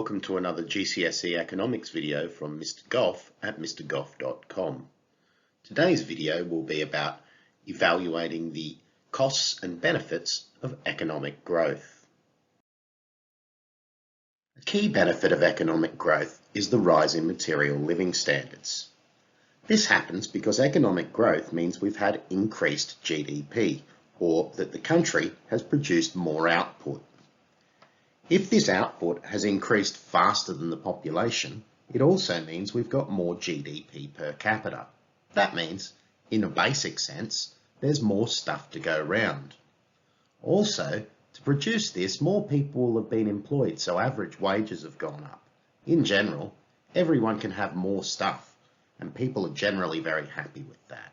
welcome to another GCSE economics video from Mr. Goff at mrgoff.com. Today's video will be about evaluating the costs and benefits of economic growth. A key benefit of economic growth is the rise in material living standards. This happens because economic growth means we've had increased GDP, or that the country has produced more output. If this output has increased faster than the population, it also means we've got more GDP per capita. That means, in a basic sense, there's more stuff to go around. Also, to produce this, more people will have been employed, so average wages have gone up. In general, everyone can have more stuff, and people are generally very happy with that.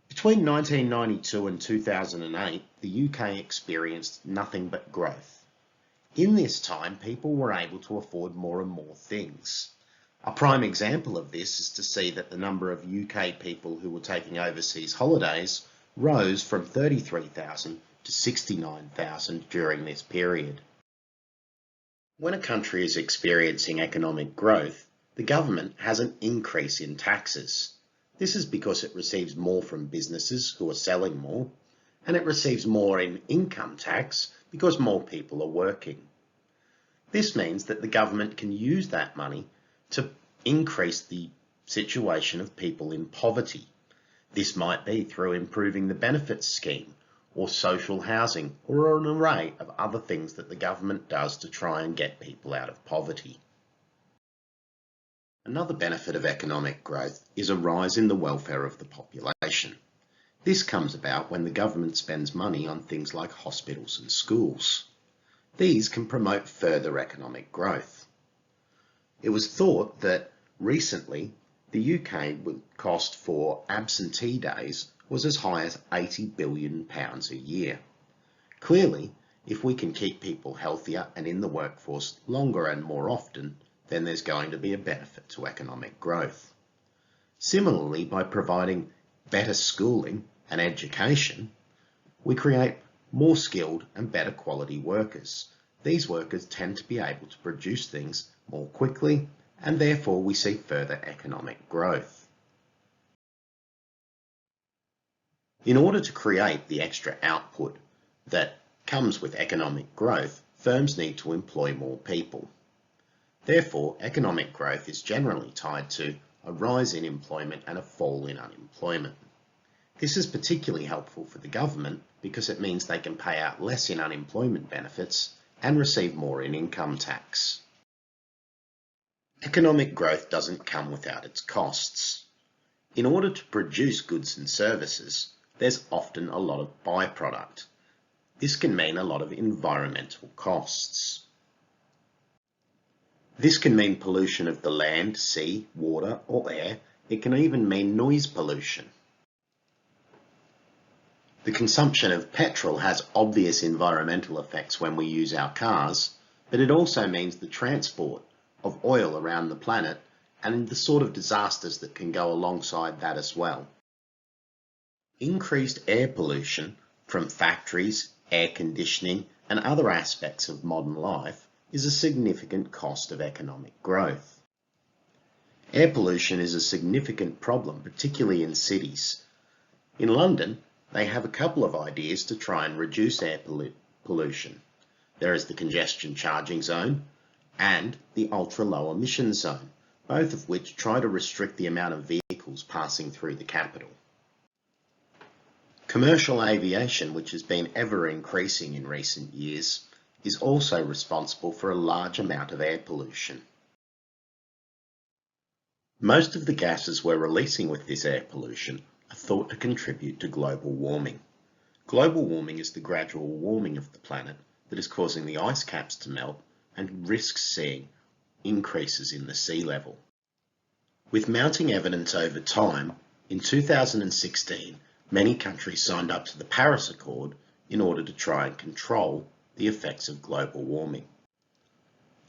Between 1992 and 2008, the UK experienced nothing but growth. In this time, people were able to afford more and more things. A prime example of this is to see that the number of UK people who were taking overseas holidays rose from 33,000 to 69,000 during this period. When a country is experiencing economic growth, the government has an increase in taxes. This is because it receives more from businesses who are selling more, and it receives more in income tax because more people are working. This means that the government can use that money to increase the situation of people in poverty. This might be through improving the benefits scheme, or social housing, or an array of other things that the government does to try and get people out of poverty. Another benefit of economic growth is a rise in the welfare of the population. This comes about when the government spends money on things like hospitals and schools. These can promote further economic growth. It was thought that recently the UK cost for absentee days was as high as £80 billion a year. Clearly, if we can keep people healthier and in the workforce longer and more often, then there's going to be a benefit to economic growth. Similarly, by providing better schooling and education, we create more skilled and better quality workers. These workers tend to be able to produce things more quickly, and therefore we see further economic growth. In order to create the extra output that comes with economic growth, firms need to employ more people. Therefore, economic growth is generally tied to a rise in employment and a fall in unemployment. This is particularly helpful for the government because it means they can pay out less in unemployment benefits and receive more in income tax. Economic growth doesn't come without its costs. In order to produce goods and services, there's often a lot of byproduct. This can mean a lot of environmental costs. This can mean pollution of the land, sea, water, or air. It can even mean noise pollution. The consumption of petrol has obvious environmental effects when we use our cars, but it also means the transport of oil around the planet and the sort of disasters that can go alongside that as well. Increased air pollution from factories, air conditioning, and other aspects of modern life is a significant cost of economic growth. Air pollution is a significant problem, particularly in cities. In London, they have a couple of ideas to try and reduce air pollution. There is the congestion charging zone and the ultra-low emission zone, both of which try to restrict the amount of vehicles passing through the capital. Commercial aviation, which has been ever increasing in recent years, is also responsible for a large amount of air pollution. Most of the gases we're releasing with this air pollution are thought to contribute to global warming. Global warming is the gradual warming of the planet that is causing the ice caps to melt and risks seeing increases in the sea level. With mounting evidence over time, in 2016, many countries signed up to the Paris Accord in order to try and control the effects of global warming.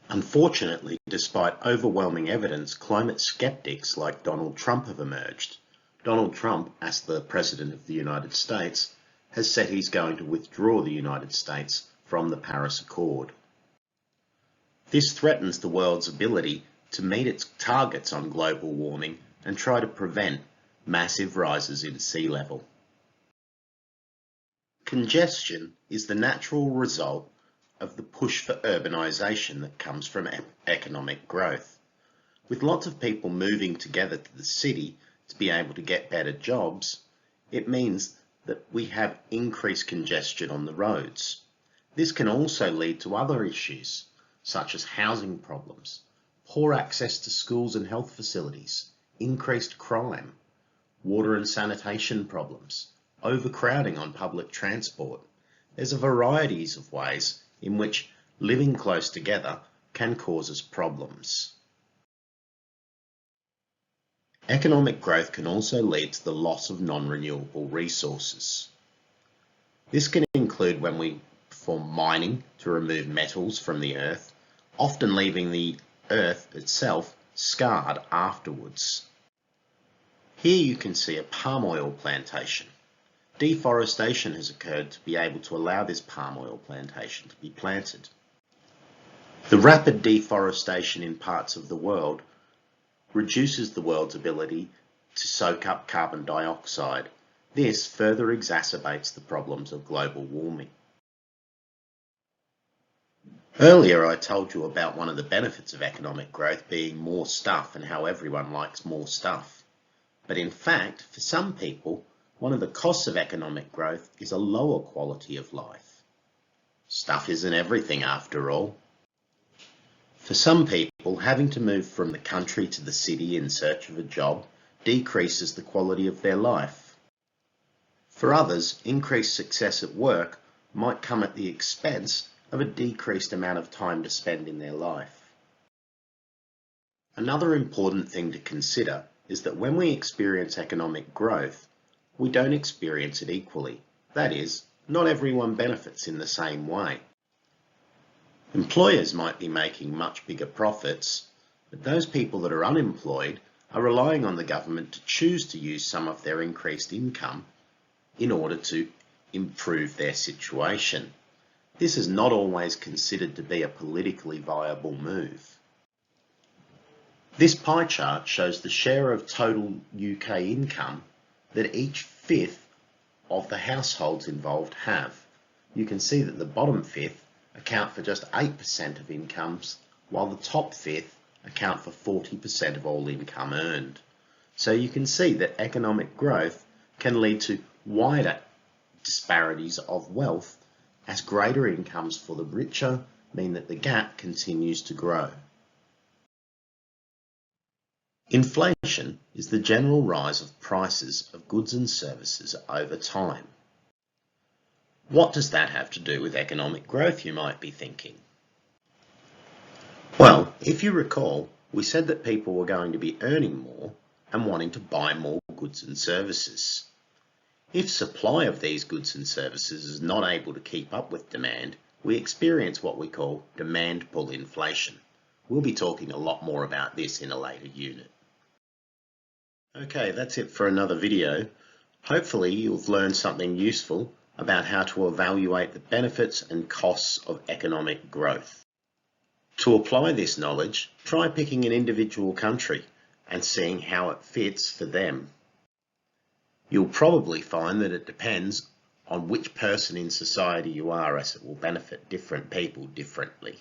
Unfortunately, despite overwhelming evidence, climate skeptics like Donald Trump have emerged. Donald Trump, as the President of the United States, has said he's going to withdraw the United States from the Paris Accord. This threatens the world's ability to meet its targets on global warming and try to prevent massive rises in sea level. Congestion is the natural result of the push for urbanisation that comes from economic growth. With lots of people moving together to the city to be able to get better jobs, it means that we have increased congestion on the roads. This can also lead to other issues, such as housing problems, poor access to schools and health facilities, increased crime, water and sanitation problems, overcrowding on public transport. There's a variety of ways in which living close together can cause us problems. Economic growth can also lead to the loss of non-renewable resources. This can include when we perform mining to remove metals from the earth, often leaving the earth itself scarred afterwards. Here you can see a palm oil plantation. Deforestation has occurred to be able to allow this palm oil plantation to be planted. The rapid deforestation in parts of the world reduces the world's ability to soak up carbon dioxide. This further exacerbates the problems of global warming. Earlier I told you about one of the benefits of economic growth being more stuff and how everyone likes more stuff. But in fact, for some people, one of the costs of economic growth is a lower quality of life. Stuff isn't everything after all. For some people, having to move from the country to the city in search of a job decreases the quality of their life. For others, increased success at work might come at the expense of a decreased amount of time to spend in their life. Another important thing to consider is that when we experience economic growth, we don't experience it equally. That is, not everyone benefits in the same way. Employers might be making much bigger profits, but those people that are unemployed are relying on the government to choose to use some of their increased income in order to improve their situation. This is not always considered to be a politically viable move. This pie chart shows the share of total UK income that each fifth of the households involved have. You can see that the bottom fifth account for just 8% of incomes, while the top fifth account for 40% of all income earned. So you can see that economic growth can lead to wider disparities of wealth, as greater incomes for the richer mean that the gap continues to grow. Inflation is the general rise of prices of goods and services over time. What does that have to do with economic growth, you might be thinking? Well, if you recall, we said that people were going to be earning more and wanting to buy more goods and services. If supply of these goods and services is not able to keep up with demand, we experience what we call demand pull inflation. We'll be talking a lot more about this in a later unit. Okay, that's it for another video. Hopefully you've learned something useful about how to evaluate the benefits and costs of economic growth. To apply this knowledge, try picking an individual country and seeing how it fits for them. You'll probably find that it depends on which person in society you are, as it will benefit different people differently.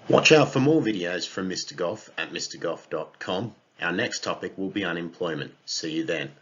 Watch out for more videos from Mr. Goff at mrgoff.com. Our next topic will be unemployment. See you then.